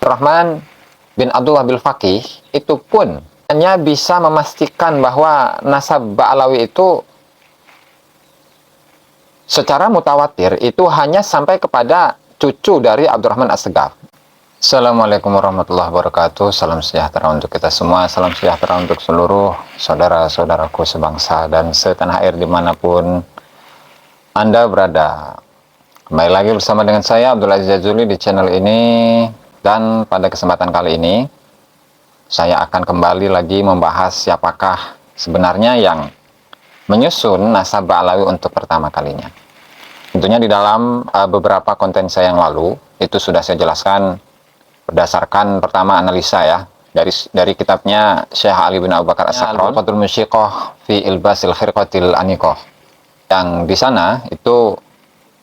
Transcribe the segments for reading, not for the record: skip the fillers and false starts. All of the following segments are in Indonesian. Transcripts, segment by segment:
Abdurrahman bin Abdullah bil Faqih itu pun hanya bisa memastikan bahwa nasab Ba'alawi itu secara mutawatir itu hanya sampai kepada cucu dari Abdurrahman As-Segaf. Assalamualaikum warahmatullahi wabarakatuh. Salam sejahtera untuk kita semua. Salam sejahtera untuk seluruh saudara-saudaraku sebangsa dan setanah air dimanapun Anda berada. Kembali lagi bersama dengan saya Abdul Aziz Jazuli di channel ini. Dan pada kesempatan kali ini saya akan kembali lagi membahas siapakah sebenarnya yang menyusun nasab Ba'alawi untuk pertama kalinya. Tentunya di dalam beberapa konten saya yang lalu itu sudah saya jelaskan berdasarkan pertama analisa ya dari kitabnya Syekh Ali bin Abu Bakar As-Sakron, Al-Fathul Musyiqah fi Ilbasil Khirqatil Aniqah, yang di sana itu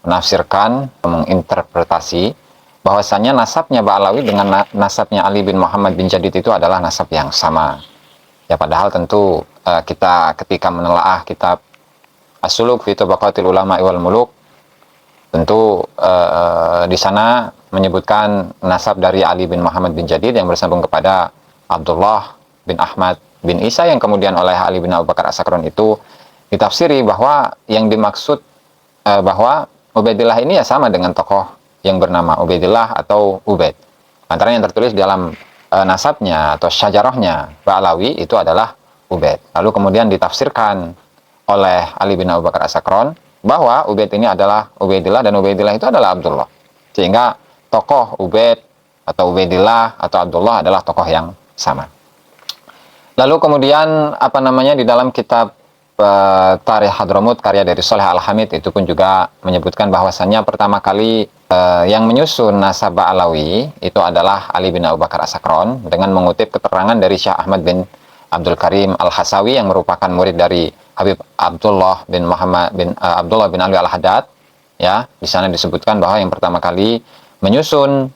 menafsirkan, menginterpretasi bahwasanya nasabnya Ba'alawi dengan nasabnya Ali bin Muhammad bin Jadid itu adalah nasab yang sama. Ya, padahal tentu kita ketika menelaah kitab As-Suluk fi Tabaqatil Ulama wal Muluk, tentu di sana menyebutkan nasab dari Ali bin Muhammad bin Jadid yang bersambung kepada Abdullah bin Ahmad bin Isa, yang kemudian oleh Ali bin Abu Bakar As-Sakron itu ditafsiri bahwa yang dimaksud bahwa Ubaidillah ini ya sama dengan tokoh yang bernama Ubaidillah atau Ubaid. Antara yang tertulis dalam nasabnya atau syajarahnya Ba'alawi itu adalah Ubaid. Lalu kemudian ditafsirkan oleh Ali bin Abu Bakar As-Sakron bahwa Ubaid ini adalah Ubaidillah dan Ubaidillah itu adalah Abdullah. Sehingga tokoh Ubaid atau Ubaidillah atau Abdullah adalah tokoh yang sama. Lalu kemudian di dalam kitab Tarikh Hadramut karya dari Shalih Al-Hamid itu pun juga menyebutkan bahwasannya pertama kali yang menyusun nasab Ba'alawi itu adalah Ali bin Abu Bakar As-Sakron dengan mengutip keterangan dari Syekh Ahmad bin Abdul Karim Al-Hasawi yang merupakan murid dari Habib Abdullah bin Muhammad bin Abdullah bin Ali Al-Haddad. Ya, di sana disebutkan bahwa yang pertama kali menyusun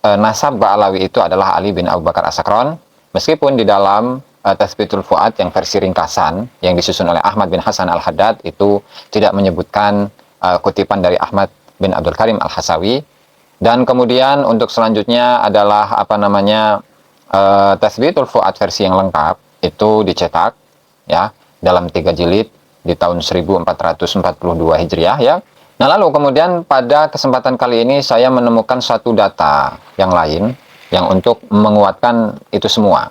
nasab Ba'alawi itu adalah Ali bin Abu Bakar As-Sakron, meskipun di dalam Tathbitul Fuad yang versi ringkasan yang disusun oleh Ahmad bin Hasan Al-Haddad itu tidak menyebutkan kutipan dari Ahmad bin Abdul Karim Al-Hasawi. Dan kemudian untuk selanjutnya adalah Tathbitul Fuad versi yang lengkap itu dicetak ya dalam 3 jilid di tahun 1442 Hijriah ya. Nah, lalu kemudian pada kesempatan kali ini saya menemukan suatu data yang lain yang untuk menguatkan itu semua,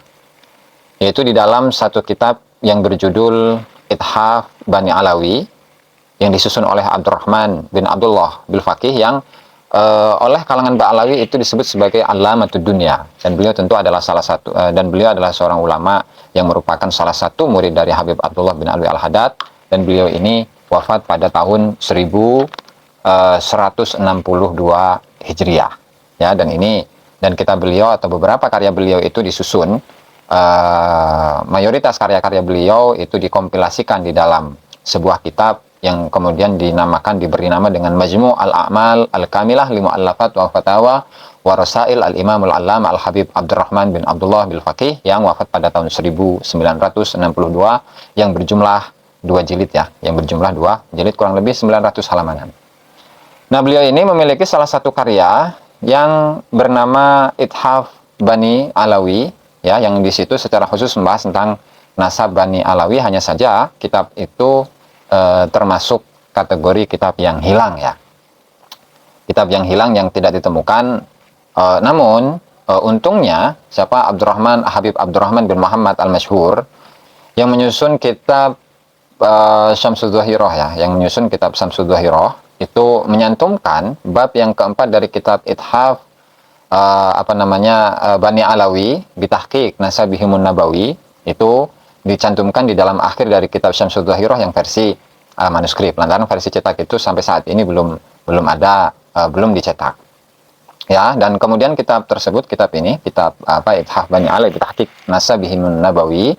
yaitu di dalam satu kitab yang berjudul Ithaf Bani Alawi yang disusun oleh Abdurrahman bin Abdullah bil Faqih, yang oleh kalangan Ba'alawi itu disebut sebagai Allamatud Dunya, dan beliau tentu adalah dan beliau adalah seorang ulama yang merupakan salah satu murid dari Habib Abdullah bin Ali Al-Haddad, dan beliau ini wafat pada tahun 1162 Hijriah ya. Dan kitab beliau atau beberapa karya beliau itu disusun, mayoritas karya-karya beliau itu dikompilasikan di dalam sebuah kitab yang kemudian diberi nama dengan Majmu' al-A'mal al-Kamilah li Mu'allafat wa Fatawa wa Rasail al-Imam al-Allam al-Habib Abdurrahman bin Abdullah bil Faqih yang wafat pada tahun 1962, yang berjumlah 2 jilid ya, yang berjumlah 2 jilid kurang lebih 900 halamanan. Nah, beliau ini memiliki salah satu karya yang bernama Ithaf Bani Alawi ya, yang di situ secara khusus membahas tentang nasab Bani Alawi. Hanya saja kitab itu termasuk kategori kitab yang hilang ya, kitab yang hilang yang tidak ditemukan. Namun untungnya Habib Abdurrahman bin Muhammad Al-Masyhur yang menyusun kitab Syamsud Dhahirah ya, yang menyusun kitab Syamsud Dhahirah itu menyantumkan bab yang keempat dari kitab Ithaf Bani Alawi bitahqiq nasabihimun nabawi, itu dicantumkan di dalam akhir dari kitab Syamsud Dhahirah yang versi manuskrip. Lantaran versi cetak itu sampai saat ini belum dicetak ya. Dan kemudian kitab Ithaf Bani Alawi bitahqiq nasabihimun nabawi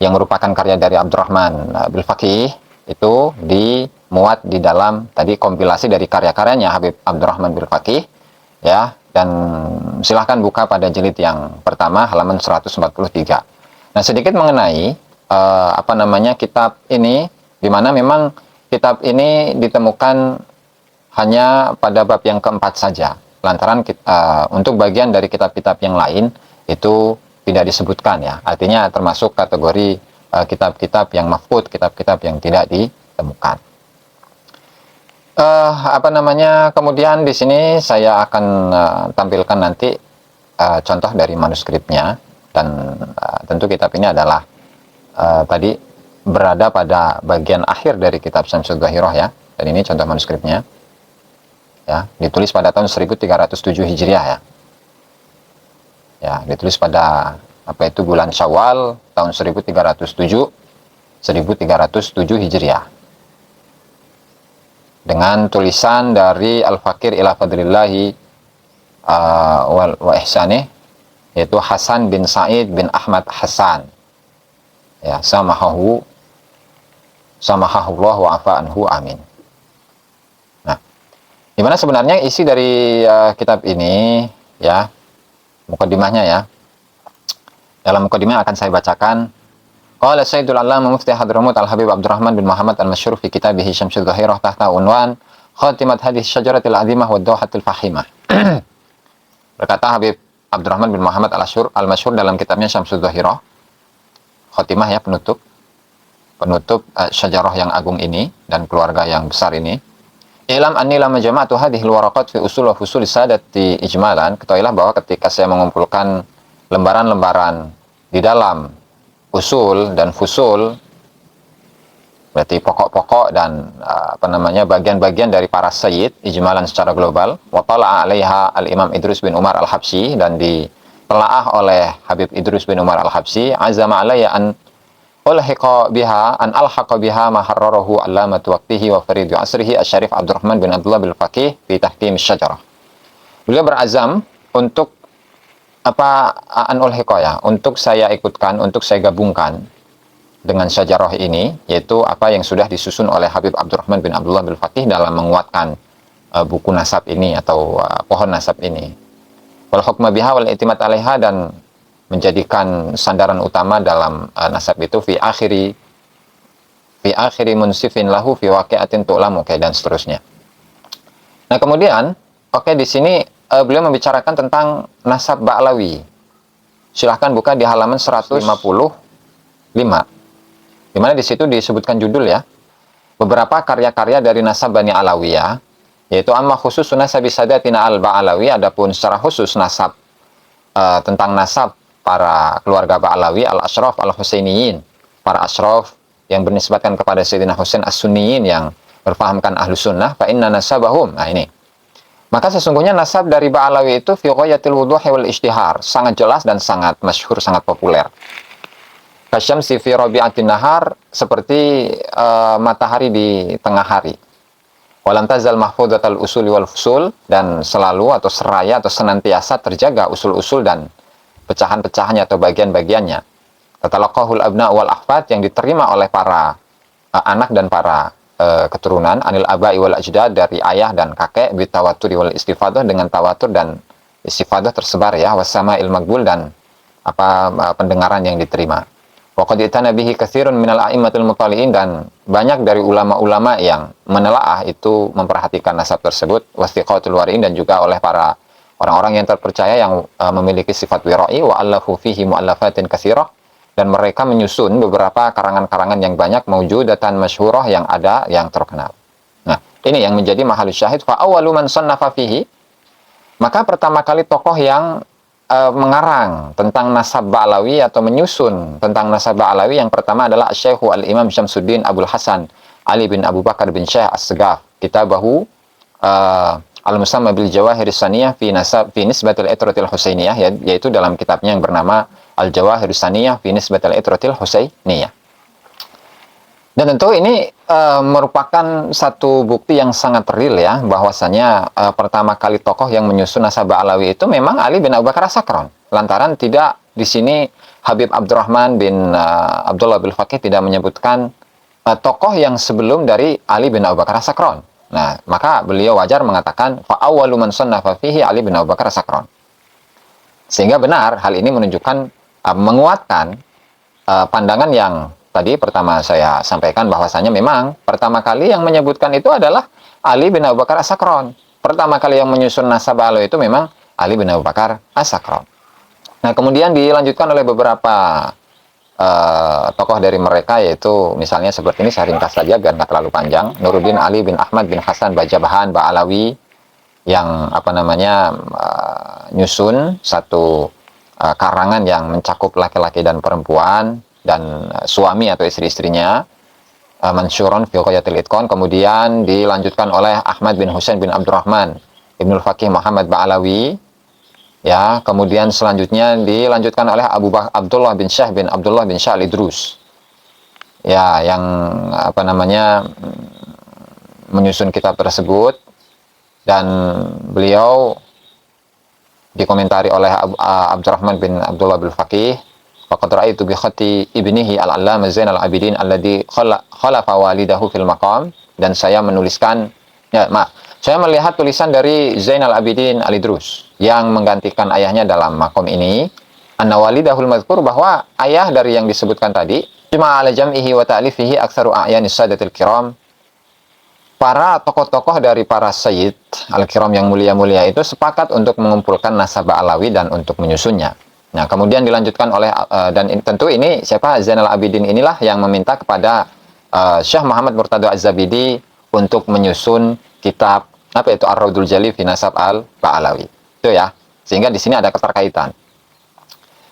yang merupakan karya dari Abdurrahman bil Faqih itu dimuat di dalam tadi kompilasi dari karya-karyanya Habib Abdurrahman bil Faqih ya. Dan silahkan buka pada jilid yang pertama halaman 143. Nah, sedikit mengenai kitab ini, di mana memang kitab ini ditemukan hanya pada bab yang keempat saja lantaran untuk bagian dari kitab-kitab yang lain itu tidak disebutkan ya. Artinya termasuk kategori kitab-kitab yang mafqud, kitab-kitab yang tidak ditemukan. Kemudian di sini saya akan tampilkan nanti contoh dari manuskripnya, dan tentu kitab ini adalah tadi berada pada bagian akhir dari kitab Syamsul Dhahirah ya, dan ini contoh manuskripnya ya, ditulis pada tahun 1307 Hijriah ya. Ya, ditulis pada bulan Syawal tahun 1307 Hijriah. Dengan tulisan dari Al-Fakir ila Fadlillahi wa Ihsanih, yaitu Hasan bin Sa'id bin Ahmad Hasan ya, samahahullah wa afa anhu, amin. Nah, dimana sebenarnya isi dari kitab ini ya, mukadimahnya ya. Dalam mukadimah akan saya bacakan. Qala Sayyidul Allamah Mufti Hadramut Al-Habib Abdurrahman bin Muhammad Al-Masyhur fi kitabih Syamsul Dhahirah tahta unwan Khatimat hadhihi syajaratil azimah wa dawhatil fahimah. Berkata Habib Abdurrahman bin Muhammad Al-Masyhur dalam kitabnya Syamsul Dhahirah, khatimah ya, penutup syajarah yang agung ini dan keluarga yang besar ini. Ilam anni lama jama'atu hadhil waraqat fi usul wa fusul sadati ijmalan. Ketahuilah bahwa ketika saya mengumpulkan lembaran-lembaran di dalam usul dan fusul, berarti pokok-pokok dan bagian-bagian dari para sayyid ijmalan secara global, wa tala'a 'alaiha al-Imam Idrus bin Umar Al-Habsyi, dan ditelaah oleh Habib Idrus bin Umar Al-Habsyi, azama 'alayya an alhaqa biha ma harrarahu allamatu waqtihi wa faridu asrihi asy-Syarif Abdurrahman bin Abdullah bil Faqih fi tahkim syajarah. Beliau berazam untuk untuk saya ikutkan, untuk saya gabungkan dengan syajarah ini, yaitu apa yang sudah disusun oleh Habib Abdurrahman bin Abdullah bil Faqih dalam menguatkan buku nasab ini atau pohon nasab ini. Wal hukma biha wal i'timad 'alaiha, dan menjadikan sandaran utama dalam nasab itu fi akhiri munsifin lahu fi waqi'atin tu'lamu, dan seterusnya. Nah, kemudian di sini beliau membicarakan tentang nasab Ba'lawi. Silahkan buka di halaman 155, di mana di situ disebutkan judul ya, beberapa karya-karya dari nasab Bani Alawiyah, yaitu amma khusus nasabi sadatina al-Ba'lawi, adapun secara khusus nasab tentang nasab para keluarga Ba'lawi, al-Ashraf al-Husainiyin, para ashraf yang bernisbatkan kepada Sayyidina Husain as-Sunniyin yang berfahamkan ahlu sunnah, fa inna nasabahum. Nah, ini maka sesungguhnya nasab dari Ba'lawi itu fi ghayatil wuduhi wal ishtihar, sangat jelas dan sangat masyhur, sangat populer. Kasyamsi fi rabi'atin nahar, seperti matahari di tengah hari. Walam tazal mahfudzatal usuli wal fusul, dan selalu atau seraya atau senantiasa terjaga usul-usul dan pecahan-pecahannya atau bagian-bagiannya. Tatalaqahul abna wal ahfad, yang diterima oleh para anak dan para keturunan, anil abai wal ajdad, dari ayah dan kakek, bitawaturi wal istifadah, dengan tawatur dan istifadah tersebar ya, wasama il magbul, dan pendengaran yang diterima. Wa qad itana bihi katsirun minal a'immatil mutali'in, dan banyak dari ulama-ulama yang menelaah itu memperhatikan nasab tersebut, wastiqatul wari'in, dan juga oleh para orang-orang yang terpercaya yang memiliki sifat wira'i, wa allahu fihi mu'allafatin katsirah, dan mereka menyusun beberapa karangan-karangan yang banyak, maujudatan masyhurah, yang ada, yang terkenal. Nah, ini yang menjadi mahal syahid. Fa awwalu man sannafa fihi, maka pertama kali tokoh yang mengarang tentang nasab Ba'lawi atau menyusun tentang nasab Ba'lawi, yang pertama adalah Syekhu Al-Imam Syamsuddin Abdul Hasan Ali bin Abu Bakar bin Syekh As-Segaf, kitabahu Al-Musamma bil Jawahir Saniyah fi nisbatil itratil Husainiyah, yaitu dalam kitabnya yang bernama Al-Jawahir Saniyah fi nisbatil itratil Husainiyah. Dan tentu ini merupakan satu bukti yang sangat real ya, bahwasanya pertama kali tokoh yang menyusun nasab Ba'lawi itu memang Ali bin Abu Bakar As-Sakran. Lantaran tidak di sini Habib Abdurrahman bin Abdullah bil Faqih tidak menyebutkan tokoh yang sebelum dari Ali bin Abu Bakar As-Sakran. Nah, maka beliau wajar mengatakan fa awwalu man sannafa fihi Ali bin Abu Bakar As-Sakran. Sehingga benar hal ini menunjukkan menguatkan pandangan yang tadi pertama saya sampaikan, bahwasanya memang pertama kali yang menyebutkan itu adalah Ali bin Abu Bakar As-Sakran. pertama kali yang menyusun nasab Alawi itu memang Ali bin Abu Bakar As-Sakran. Nah, kemudian dilanjutkan oleh beberapa tokoh dari mereka, yaitu misalnya seperti ini, saya ringkas saja biar nggak terlalu panjang. Nuruddin Ali bin Ahmad bin Hasan Bajabahan Ba'alawi, yang nyusun satu karangan yang mencakup laki-laki dan perempuan dan suami atau istri-istrinya, Mansyuron fi Ghayatil Itqan. Kemudian dilanjutkan oleh Ahmad bin Husain bin Abdurrahman Ibnul Faqih Muhammad Ba'alawi, ya. Kemudian selanjutnya dilanjutkan oleh Abdullah bin Syah bin Abdullah bin Syah Al-Idrus, ya, yang menyusun kitab tersebut, dan beliau dikomentari oleh Abdurrahman bin Abdullah bin Faqih. Faqad ra'aitu bi khati ibnihi al-allamah Zainal Abidin alladhi khalafa walidahu fil maqam. Dan saya menuliskan, saya melihat tulisan dari Zainal Abidin Al-Idrus yang menggantikan ayahnya dalam makom ini, anna walidahul mazkur, bahwa ayah dari yang disebutkan tadi, cuma ala jam'ihi wa ta'lifihi aktsaru a'yanis sadatil kiram, para tokoh-tokoh dari para sayyid al-kiram yang mulia-mulia itu sepakat untuk mengumpulkan nasab Alawi dan untuk menyusunnya. Nah, kemudian dilanjutkan oleh dan tentu ini siapa, Zainal Abidin inilah yang meminta kepada Syekh Muhammad Murtado Az-Zabidi untuk menyusun kitab Ar-Raudul Jali fi Nasab Al-Ba'alawi. Itu ya. Sehingga di sini ada keterkaitan.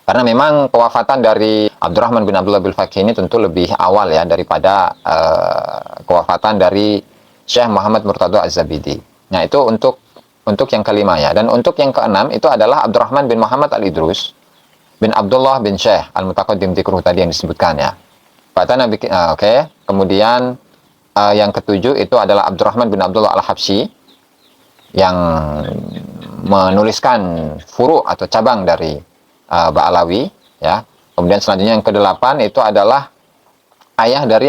Karena memang kewafatan dari Abdurrahman bin Abdullah bin Faqih ini tentu lebih awal ya daripada kewafatan dari Syekh Muhammad Murtado Az-Zabidi. Nah, itu untuk yang kelima ya. Dan untuk yang keenam itu adalah Abdurrahman bin Muhammad Al-Idrus bin Abdullah bin Syekh Al-Mutaqaddim Dzikruh tadi yang disebutkan ya. Oke. Kemudian yang ketujuh itu adalah Abdurrahman bin Abdullah Al-Habsyi yang menuliskan furu atau cabang dari Ba'alawi ya. Kemudian selanjutnya yang kedelapan itu adalah ayah dari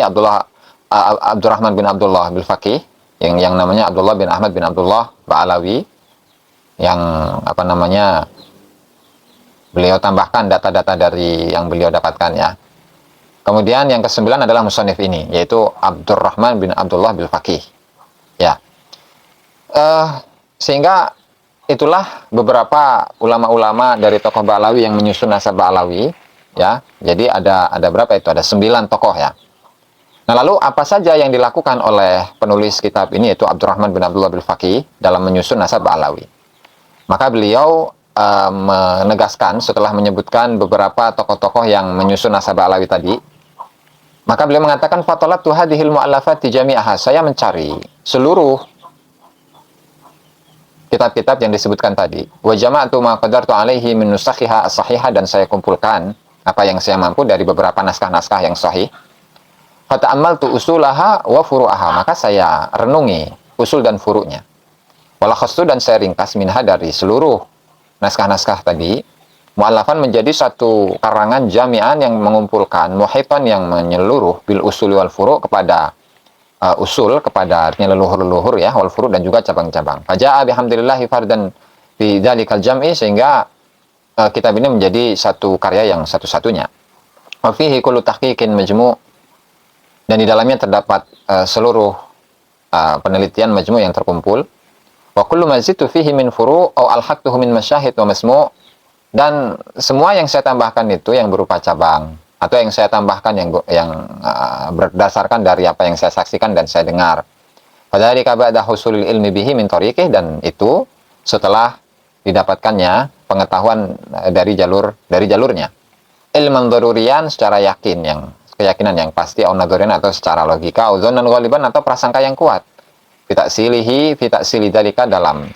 Abdurrahman bin Abdullah bin Faqih yang namanya Abdullah bin Ahmad bin Abdullah Ba'alawi, yang beliau tambahkan data-data dari yang beliau dapatkan ya. Kemudian yang kesembilan adalah musannif ini, yaitu Abdurrahman bin Abdullah bin Faqih ya. Sehingga itulah beberapa ulama-ulama dari tokoh Ba'alawi yang menyusun nasab Ba'alawi ya. Jadi ada berapa itu? Ada 9 tokoh ya. Nah, lalu apa saja yang dilakukan oleh penulis kitab ini, yaitu Abdurrahman bin Abdullah bin Faqih, dalam menyusun nasab Ba'alawi? Maka beliau menegaskan setelah menyebutkan beberapa tokoh-tokoh yang menyusun nasab Ba'alawi tadi, maka beliau mengatakan, fatalabtu hadhil mu'allafati jami'aha, saya mencari seluruh kitab-kitab yang disebutkan tadi, wa jama'tu ma qadartu alaihi min nusakhiha as-sahihah, dan saya kumpulkan apa yang saya mampu dari beberapa naskah-naskah yang sahih. Fata'ammaltu usulaha wa furu'aha, maka saya renungi usul dan furu'nya. Walakhastu, dan saya ringkas minha, dari seluruh naskah-naskah tadi, mu'allafan, menjadi satu karangan jami'an yang mengumpulkan, muhitan, yang menyeluruh, bil usul wal furu', kepada usul, kepada artinya leluhur-leluhur ya, wal furu', dan juga cabang-cabang. Faja'a bihamdillahi fardan fi dzalikal jam'i, sehingga kitab ini menjadi satu karya yang satu-satunya. Wa fihi kullu tahqiqin majmu', dan di dalamnya terdapat seluruh penelitian majmu' yang terkumpul. Wa kullu ma zidtu fihi min furu' aw alhaqtuhu min masyahid wa masmu', dan semua yang saya tambahkan itu yang berupa cabang, atau yang saya tambahkan yang berdasarkan dari apa yang saya saksikan dan saya dengar. Fadzalika ba'da husulil ilmi bihi min tariqih, dan itu setelah didapatkannya pengetahuan dari jalurnya. Ilman darurian, secara keyakinan yang pasti, au nadhurian, atau secara logika, au dhannan ghaliban, atau prasangka yang kuat. Fi ta'sili dzalika, dalam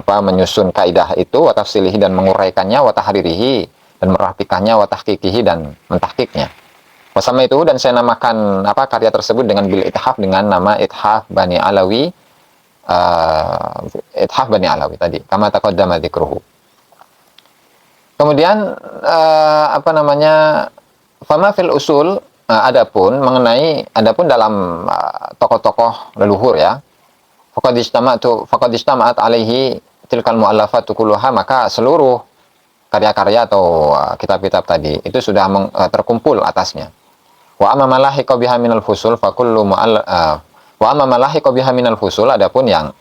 menyusun kaidah itu, wa tafsilihi, dan menguraikannya, wa tahririhi, dan merapikannya, wa tahqiqihi, dan mentahqiqnya. Wasama itu, dan saya namakan karya tersebut dengan bil ithaf, dengan nama Ithaf Bani Alawi, Ithaf Bani Alawi tadi, kama taqaddama dzikruhu. Kemudian fama fil usul, adapun dalam tokoh-tokoh leluhur ya, faqad ijtama'at alaihi tilkal mu'allafatu kulluha, maka seluruh karya-karya atau kitab-kitab tadi itu sudah terkumpul atasnya. Wa amma malahiqa biha minal fusul fa kullu wa amma malahiqa biha minal fusul, adapun yang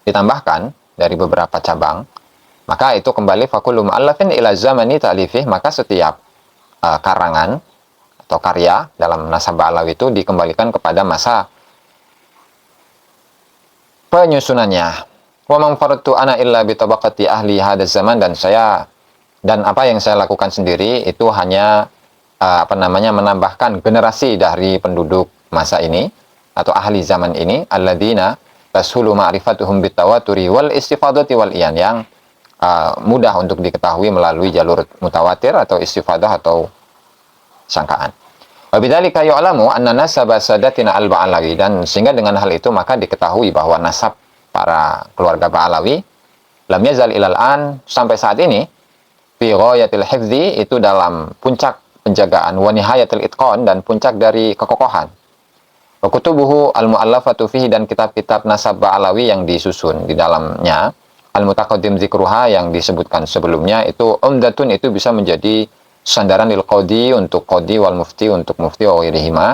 ditambahkan dari beberapa cabang, maka itu kembali fakullu mu'allafin ila zamani ta'lifih, maka setiap karangan atau karya dalam nasab Ba'alawi itu dikembalikan kepada masa penyusunannya. Wa man faradtu ana illa bi tabaqati ahli hadzal zaman, dan apa yang saya lakukan sendiri itu hanya menambahkan generasi dari penduduk masa ini atau ahli zaman ini, alladzina tashulu ma'rifatuhum bitawaturi wal istifadati wal iyan, yang mudah untuk diketahui melalui jalur mutawatir atau istifadah atau sangkaan. Wa bidzalika yu'lamu anna nasab sadatina al-Ba'alawi, dan sehingga dengan hal itu maka diketahui bahwa nasab para keluarga Ba'alawi lam yazal ilal an, sampai saat ini, fi ghayatil hifdzi, itu dalam puncak penjagaan, wa nihayatil itqan, dan puncak dari kekokohan. Wa kutubuhu al-mu'allafatu fihi, dan kitab-kitab nasab Ba'alawi yang disusun di dalamnya, al-mutaqaddim zikruha, yang disebutkan sebelumnya, itu umdatun, itu bisa menjadi sandaran lil qadi, untuk qadi, wal mufti, untuk mufti, wa ghairihima,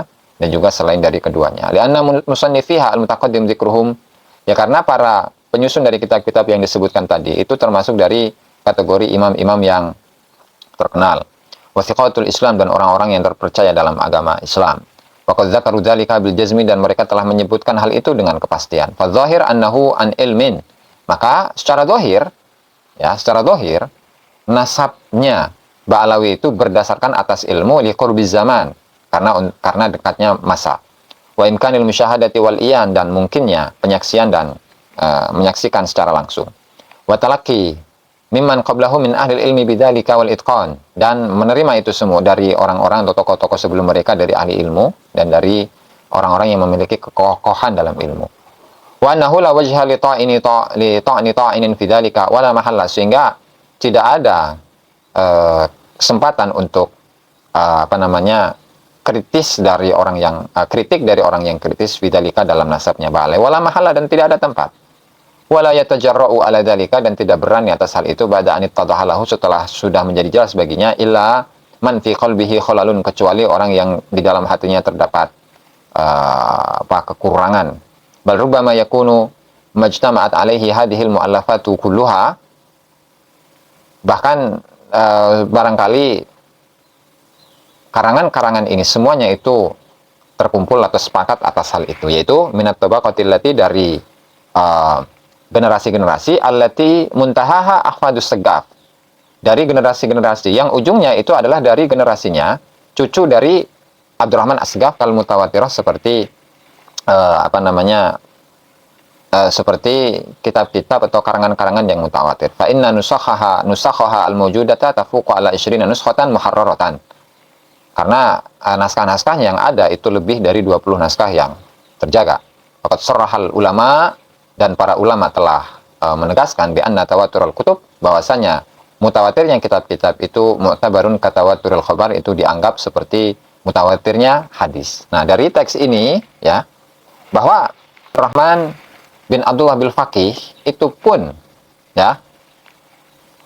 dan juga selain dari keduanya. Lianna musannifiha al-mutaqaddim zikruhum, ya karena para penyusun dari kitab-kitab yang disebutkan tadi itu termasuk dari kategori imam-imam yang terkenal, wasiqatul Islam, dan orang-orang yang terpercaya dalam agama Islam. Waqad dzakaru dzalika bil jazmi, dan mereka telah menyebutkan hal itu dengan kepastian. Fa dzahir annahu an ilmin, maka secara zahir, nasabnya Ba'alawi itu berdasarkan atas ilmu, li qurbiz zaman, karena dekatnya masa. Wa imkanil musyahadati wal iyan, dan mungkinnya penyaksian dan menyaksikan secara langsung. Wa talaqi mimman qablahu min ahli ilmi bidzalika wal itqan, dan menerima itu semua dari orang-orang atau tokoh-tokoh sebelum mereka dari ahli ilmu dan dari orang-orang yang memiliki kekokohan dalam ilmu. Wa annahu la wajha li ta'inin fi dzalika wala mahalla, sehingga tidak ada kesempatan untuk kritik dari orang yang kritis fidzalika dalam nasabnya Ba'alawi, wala mahalla, dan tidak ada tempat. Wala yatajarra'u ala dzalika, dan tidak berani atas hal itu, ba'da an ittadahalahu, setelah sudah menjadi jelas baginya, illa man fi qalbihi khalalun, kecuali orang yang di dalam hatinya terdapat kekurangan. Bal rubbama yakunu majtama'at alaihi hadhil mu'allafatu kulluha, bahkan barangkali karangan-karangan ini semuanya itu terkumpul atau sepakat atas hal itu, yaitu minat tabaqatil lati, dari generasi-generasi, allati muntahaha ahfadus segaf, dari generasi-generasi yang ujungnya itu adalah dari generasinya cucu dari Abdurrahman As-Segaf kal mutawatirah, seperti seperti kitab-kitab atau karangan-karangan yang mutawatir. Fa inna nusakhaha al-mawjudata tafuqu ala 20 nuskhatan muharraratan, karena naskah-naskah yang ada itu lebih dari 20 naskah yang terjaga. Faqad sarrahal ulama, dan para ulama telah menegaskan bi anna tawaturul kutub, bahwasanya mutawatirnya kitab-kitab itu mu'tabarun katawaturul khabar, itu dianggap seperti mutawatirnya hadis. Nah, dari teks ini ya, bahwa Rahman bin Abdullah bil Faqih itu pun ya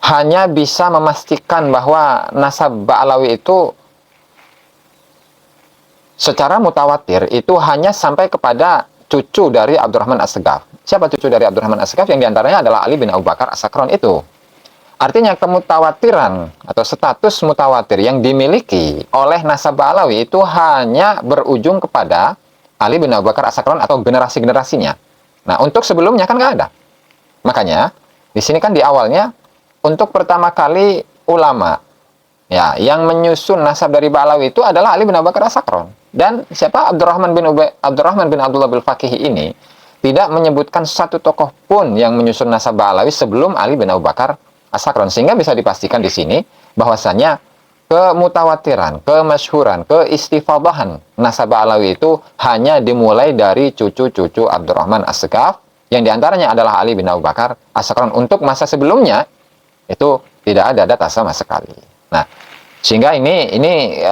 hanya bisa memastikan bahwa nasab Ba'alawi itu secara mutawatir itu hanya sampai kepada cucu dari Abdurrahman As-Segaf. Siapa cucu dari Abdurrahman As-Segaf? Yang diantaranya adalah Ali bin Abu Bakar As-Sakran itu. Artinya kemutawatiran atau status mutawatir yang dimiliki oleh nasab Ba'alawi itu hanya berujung kepada Ali bin Abu Bakar As-Sakran atau generasi-generasinya. Nah, untuk sebelumnya kan nggak ada. Makanya di sini kan di awalnya, untuk pertama kali ulama ya yang menyusun nasab dari Ba'alawi itu adalah Ali bin Abu Bakar As-Sakran. Dan siapa? Abdurrahman bin Abdullah bil Faqih ini tidak menyebutkan satu tokoh pun yang menyusun nasab Ba'alawi sebelum Ali bin Abu Bakar As-Sakran, sehingga bisa dipastikan di sini bahwasanya kemutawatiran, kemasyhuran, keistifadahan nasab Ba'alawi itu hanya dimulai dari cucu-cucu Abdurrahman As-Segaf, yang diantaranya adalah Ali bin Abu Bakar As-Sakran. Untuk masa sebelumnya itu tidak ada data sama sekali. Nah, sehingga ini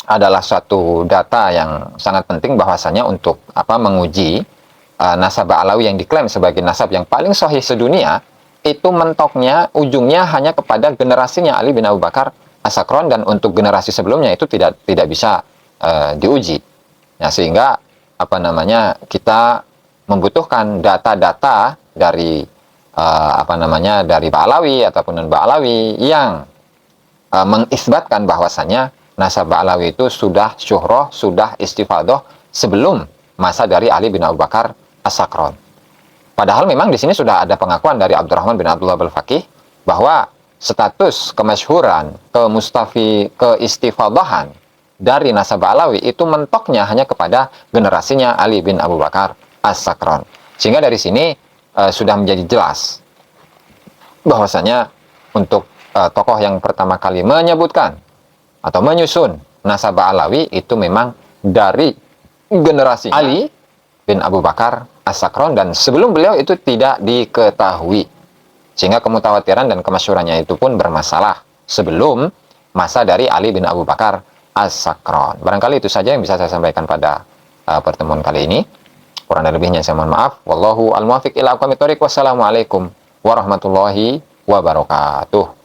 adalah suatu data yang sangat penting, bahwasanya untuk menguji nasab Ba'alawi yang diklaim sebagai nasab yang paling sahih sedunia, itu mentoknya, ujungnya hanya kepada generasinya Ali bin Abu Bakar As-Sakran, dan untuk generasi sebelumnya itu tidak bisa diuji. Nah, sehingga kita membutuhkan data-data dari dari Ba'alawi ataupun non Ba'alawi yang mengisbatkan bahwasannya nasab Ba'alawi itu sudah syuhroh, sudah istifadoh sebelum masa dari Ali bin Abu Bakar As-Sakron. Padahal memang di sini sudah ada pengakuan dari Abdurrahman bin Abdullah Al-Faqih bahwa status kemasyhuran, keistifadahan dari nasab Ba'alawi itu mentoknya hanya kepada generasinya Ali bin Abu Bakar As-Sakron. Sehingga dari sini sudah menjadi jelas bahwasanya untuk tokoh yang pertama kali menyebutkan atau menyusun nasab Ba'alawi itu memang dari generasi Ali bin Abu Bakar As-Sakron, dan sebelum beliau itu tidak diketahui, sehingga kemutawatiran dan kemasyhurannya itu pun bermasalah sebelum masa dari Ali bin Abu Bakar As-Sakron. Barangkali itu saja yang bisa saya sampaikan pada pertemuan kali ini. Kurang dan lebihnya saya mohon maaf. Wallahu al-muwaffiq ila aqwamit thoriq. Wassalamualaikum warahmatullahi wabarakatuh.